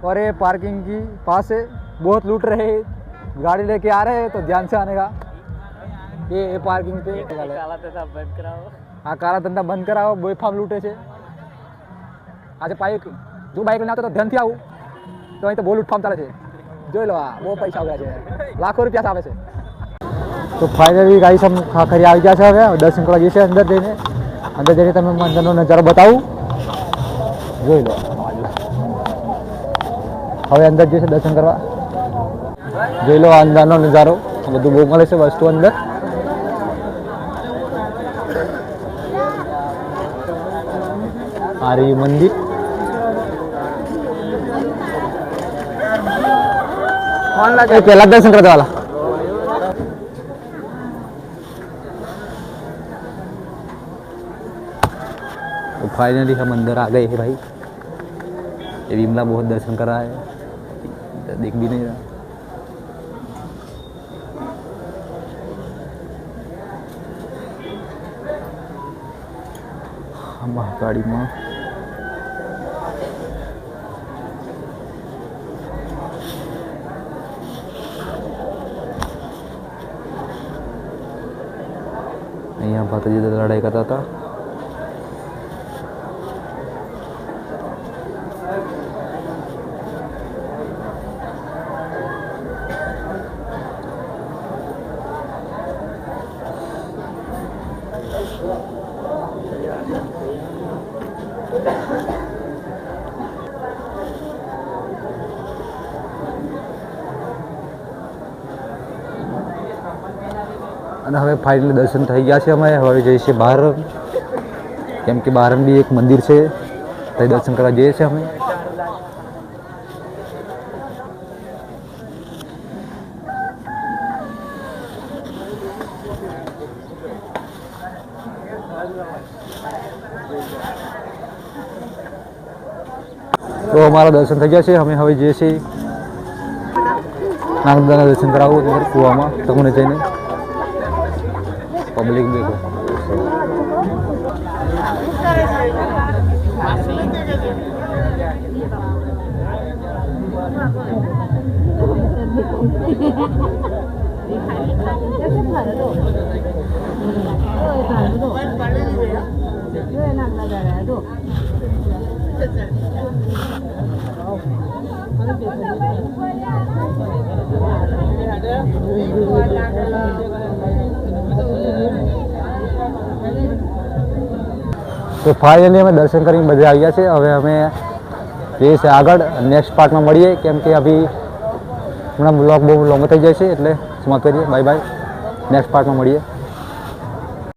और ये पार्किंग की पास है, बहुत लूट रहे हैं, गाड़ी लेके आ रहे हैं तो ध्यान से आने का। ये पार्किंग पे काला धंधा બંધ કરાવો। हाँ काला धंधा बंद कराओ, बेफाम लूटे છે। આજે બાઇક જો બાઇક લઈને આવતો તો ધ્યાનથી આવું તો અહીં તો બહુ લૂંટફામ ચાલે છે, જોઈ લો આ બહુ પૈસા આવ્યા છે, લાખો રૂપિયા આવે છે। તો ફાઇનલી ગાઈસ हम ખાખરી આવી ગયા છે, હવે દર્શન કરવા જઈએ છીએ અંદર જઈને તમે અંદરનો નજારો બતાવું, જોઈ લો। હવે અંદર જઈએ દર્શન કરવા, જોઈ લો અંદરનો નજારો, બધું બહુ મળે છે વસ્તુ અંદર। આ રહ્યું મંદિર, પહેલા દર્શન કરતા વાલા। तो फाइनली हम अंदर आ गए हैं भाई। ये विमला बहुत दर्शन कर रहा है, देख भी नहीं रहा। महाकाली माँ यहाँ माताजी से लड़ाई करता था। અને હવે ફાઇનલી દર્શન થઈ ગયા છે અમે। હવે જઈએ છીએ બહાર, કેમ કે બહાર બી એક મંદિર છે, ત્યાં દર્શન કરવા જઈએ છીએ અમે। તો અમારા દર્શન થઈ ગયા છે, અમે હવે જઈએ છીએ નાગદાના દર્શન કરાવવું કૂવામાં તમને જઈને। पब्लिक देखो तो फाइनली અમે દર્શન કરીને બધે આવી ગયા છે। હવે અમે જઈએ છીએ આગળ, નેક્સ્ટ પાર્ટમાં મળીએ, કેમ કે અભી હમણાં બ્લોગ બહુ લોંગ થઈ જાય છે, એટલે સમાપ્ત કરીએ। બાય બાય, નેક્સ્ટ પાર્ટમાં મળીએ।